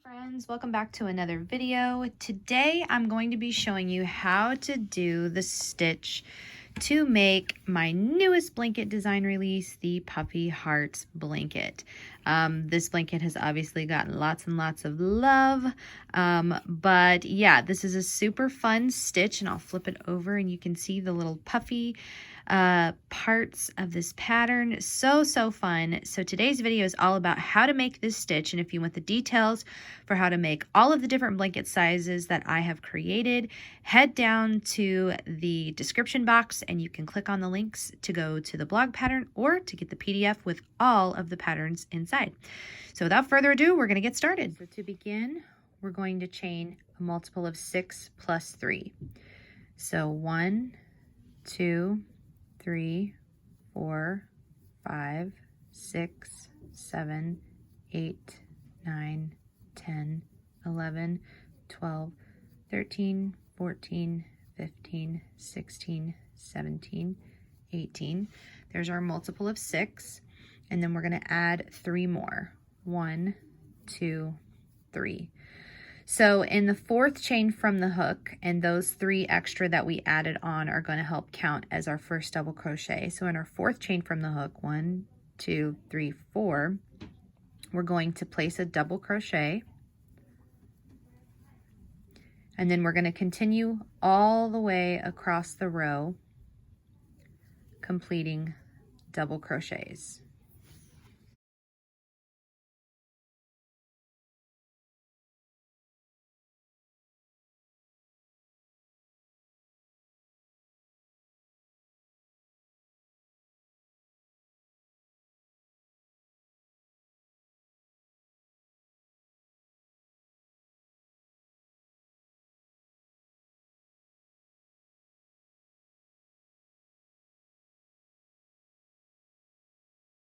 Friends, welcome back to another video. Today I'm going to be showing you how to do the stitch to make my newest blanket design release, the Puffy Hearts blanket. This blanket has obviously gotten lots and lots of love, but yeah, this is a super fun stitch, and I'll flip it over and you can see the little puffy parts of this pattern. So fun. So today's video is all about how to make this stitch, and if you want the details for how to make all of the different blanket sizes that I have created, head down to the description box and you can click on the links to go to the blog pattern or to get the PDF with all of the patterns inside. So without further ado, we're going to get started. So to begin, we're going to chain a multiple of 6 plus 3. So 1, 2, 3, 4, 5, 6, 7, 8, 9, 10, 11, 12, 13, 14, 15, 16, 17, 18. There's our multiple of 6. And then we're going to add 3 more. 1, 2, 3. So in the 4th chain from the hook, and those 3 extra that we added on are going to help count as our first double crochet. So in our 4th chain from the hook, 1, 2, 3, 4, we're going to place a double crochet. And then we're going to continue all the way across the row, completing double crochets.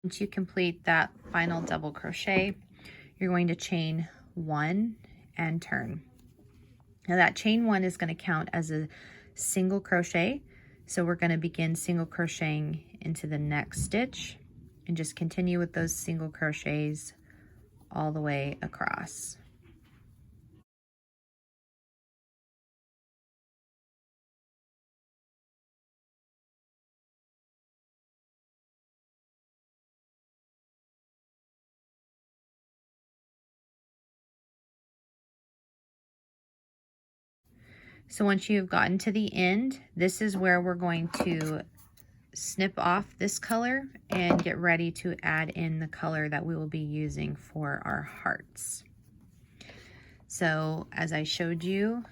Once you complete that final double crochet, you're going to chain 1 and turn. Now that chain 1 is going to count as a single crochet, so we're going to begin single crocheting into the next stitch and just continue with those single crochets all the way across. So once you've gotten to the end, this is where we're going to snip off this color and get ready to add in the color that we will be using for our hearts. So as I showed you,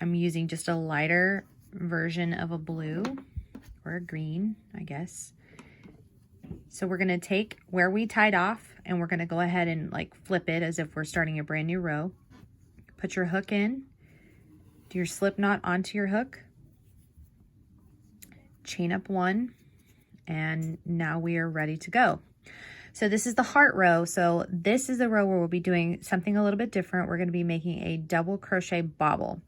I'm using just a lighter version of a blue or a green, I guess. So we're going to take where we tied off and we're going to go ahead and like flip it as if we're starting a brand new row. Put your hook in. Do your slip knot onto your hook, chain up 1, and now we are ready to go. So this is the heart row. So this is the row where we'll be doing something a little bit different. We're going to be making a double crochet bobble.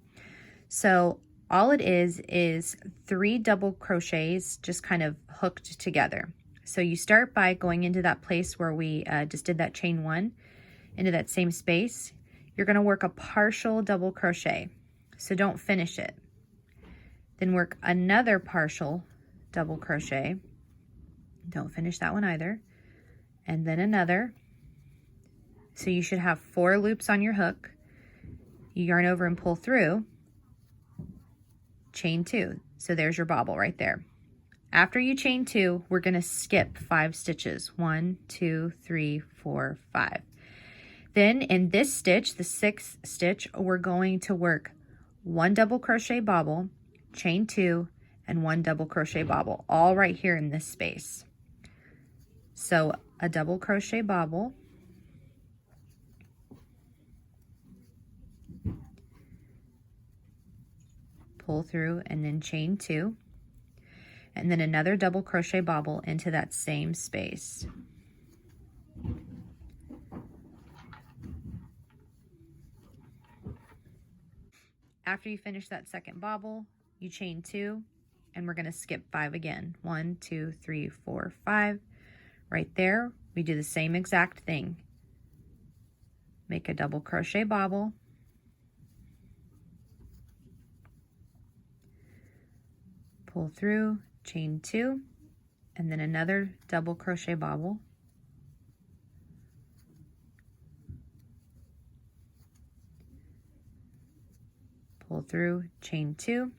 So all it is 3 double crochets just kind of hooked together. So you start by going into that place where we just did that chain 1, into that same space. You're going to work a partial double crochet. So don't finish it. Then work another partial double crochet. Don't finish that one either. And then another. So you should have 4 loops on your hook. You yarn over and pull through. Chain 2. So there's your bobble right there. After you chain 2, we're going to skip 5 stitches. 1, 2, 3, 4, 5. Then in this stitch, the 6th stitch, we're going to work 1 double crochet bobble, chain 2, and 1 double crochet bobble, all right here in this space. So a double crochet bobble, pull through, and then chain 2, and then another double crochet bobble into that same space. After you finish that second bobble, you chain 2, and we're going to skip 5 again. 1, 2, 3, 4, 5. Right there, we do the same exact thing. make a double crochet bobble, pull through, chain 2, and then another double crochet bobble, pull through, chain 2,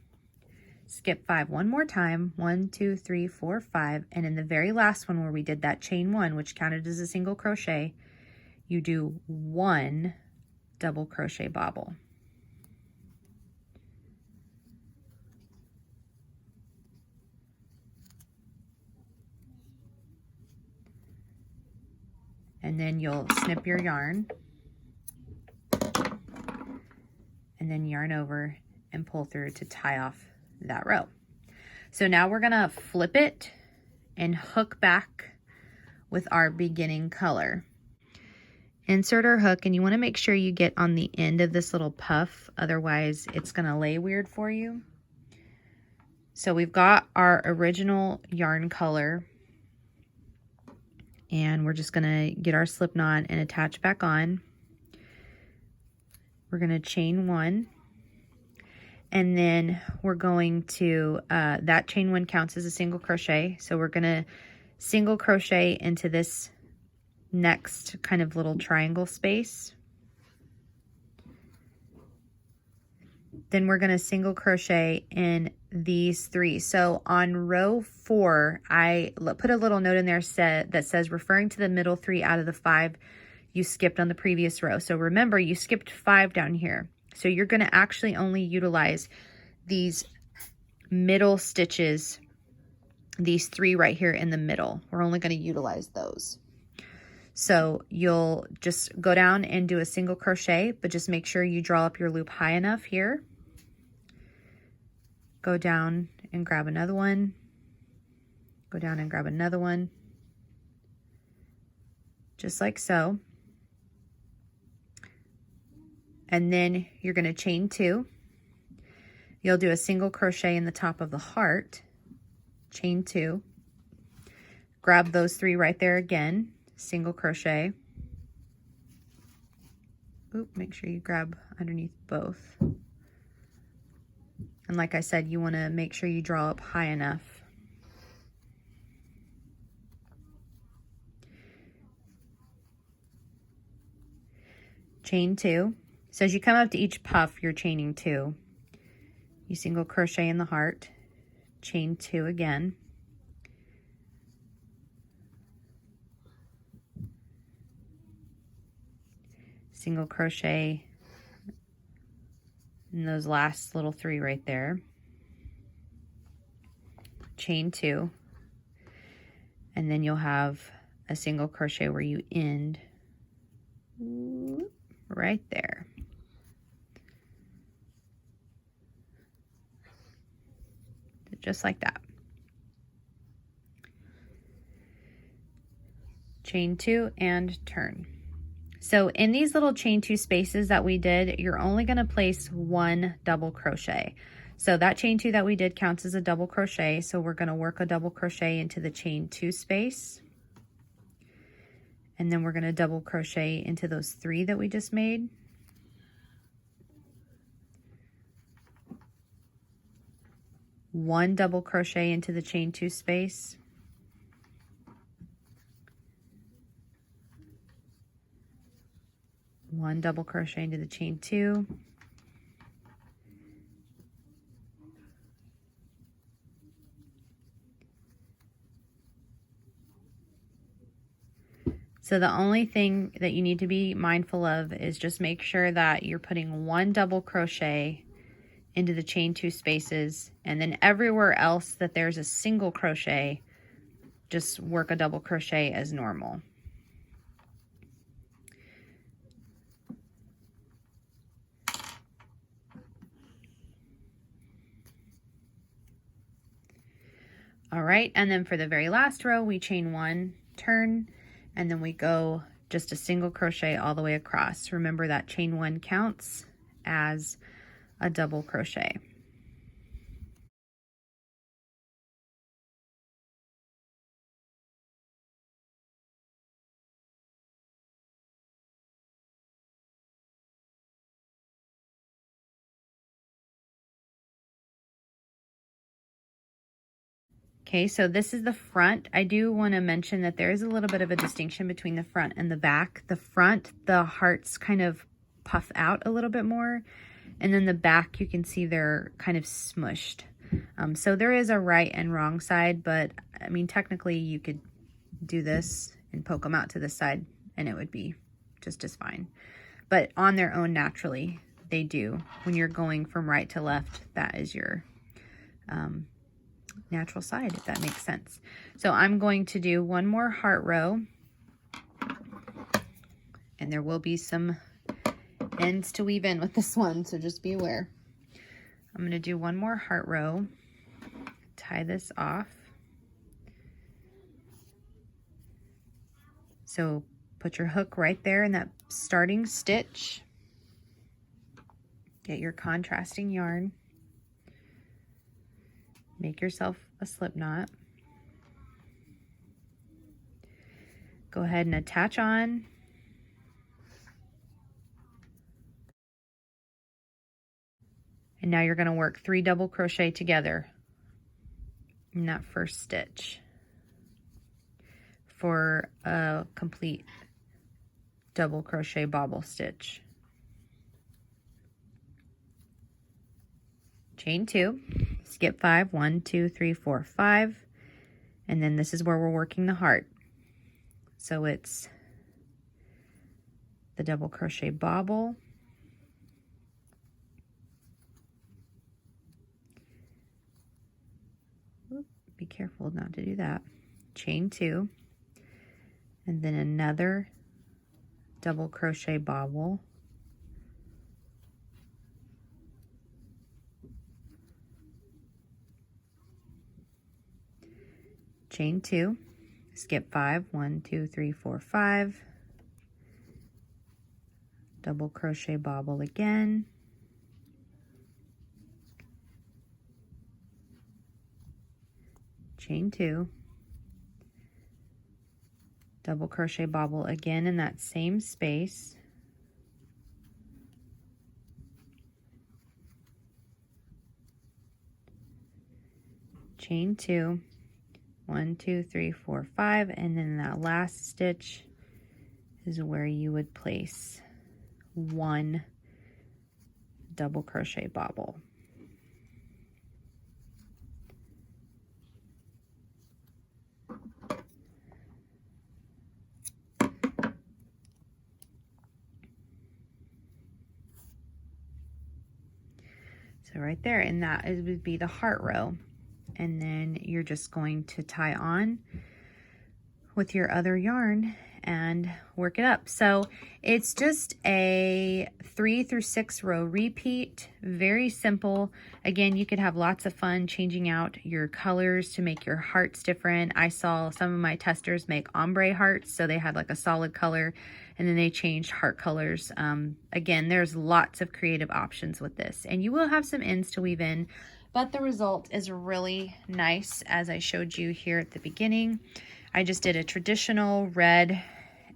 skip 5 one more time, 1, 2, 3, 4, 5, and in the very last one where we did that chain 1, which counted as a single crochet, you do 1 double crochet bobble. And then you'll snip your yarn and then yarn over and pull through to tie off that row. So now we're gonna flip it and hook back with our beginning color. Insert our hook, and you wanna make sure you get on the end of this little puff, otherwise it's gonna lay weird for you. So we've got our original yarn color, and we're just gonna get our slip knot and attach back on. We're gonna chain 1, and then we're going to, that chain 1 counts as a single crochet, so we're gonna single crochet into this next kind of little triangle space. Then we're gonna single crochet in these 3. So on row 4, I put a little note in there that says referring to the middle 3 out of the 5 you skipped on the previous row. So remember, you skipped 5 down here. So you're gonna actually only utilize these middle stitches, these 3 right here in the middle. We're only gonna utilize those. So you'll just go down and do a single crochet, but just make sure you draw up your loop high enough here. Go down and grab another one. Go down and grab another one. Just like so. And then you're going to chain 2. You'll do a single crochet in the top of the heart, chain 2. Grab those 3 right there again, single crochet. Oop, make sure you grab underneath both. And like I said, you want to make sure you draw up high enough. Chain 2. So as you come up to each puff, you're chaining 2. You single crochet in the heart, chain 2 again. Single crochet in those last little 3 right there. Chain 2. And then you'll have a single crochet where you end right there. Just like that. Chain 2 and turn. So in these little chain 2 spaces that we did, you're only going to place 1 double crochet. So that chain 2 that we did counts as a double crochet. So we're going to work a double crochet into the chain 2 space. And then we're going to double crochet into those 3 that we just made. One double crochet into the chain 2 space. One double crochet into the chain 2. So the only thing that you need to be mindful of is just make sure that you're putting 1 double crochet into the chain 2 spaces, and then everywhere else that there's a single crochet, just work a double crochet as normal. All right, and then for the very last row, we chain 1, turn, and then we go just a single crochet all the way across. Remember that chain 1 counts as a double crochet. Okay, so this is the front. I do want to mention that there is a little bit of a distinction between the front and the back. The front, the hearts kind of puff out a little bit more, and then the back, you can see they're kind of smushed. So there is a right and wrong side, but I mean, technically you could do this and poke them out to the side and it would be just as fine. But on their own, naturally, they do. When you're going from right to left, that is your natural side, if that makes sense. So I'm going to do one more heart row, and there will be some ends to weave in with this one, so just be aware. I'm going to do one more heart row, tie this off. So put your hook right there in that starting stitch. Get your contrasting yarn. Make yourself a slip knot. Go ahead and attach on. And now you're going to work 3 double crochet together in that first stitch for a complete double crochet bobble stitch. Chain 2, skip 5, 1, 2, 3, 4, 5, and then this is where we're working the heart. So it's the double crochet bobble, be careful not to do that, chain 2, and then another double crochet bobble, chain 2, skip 5, 1, 2, 3, 4, 5, double crochet bobble again, chain 2, double crochet bobble again in that same space, chain 2, 1, 2, 3, 4, 5, and then that last stitch is where you would place 1 double crochet bobble. So right there, and that would be the heart row. And then you're just going to tie on with your other yarn and work it up. So it's just a 3 through 6 row repeat, very simple. Again, you could have lots of fun changing out your colors to make your hearts different. I saw some of my testers make ombre hearts, so they had like a solid color and then they changed heart colors. Again, there's lots of creative options with this, and you will have some ends to weave in, but the result is really nice, as I showed you here at the beginning. I just did a traditional red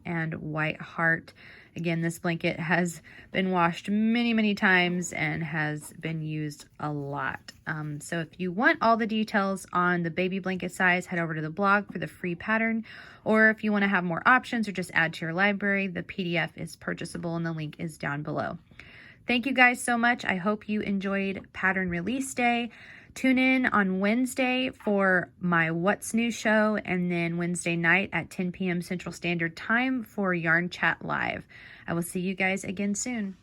and white heart. Again, this blanket has been washed many, many times and has been used a lot. So if you want all the details on the baby blanket size, head over to the blog for the free pattern. Or if you want to have more options or just add to your library, the PDF is purchasable and the link is down below. Thank you guys so much. I hope you enjoyed Pattern Release Day. Tune in on Wednesday for my What's New show, and then Wednesday night at 10 p.m. Central Standard Time for Yarn Chat Live. I will see you guys again soon.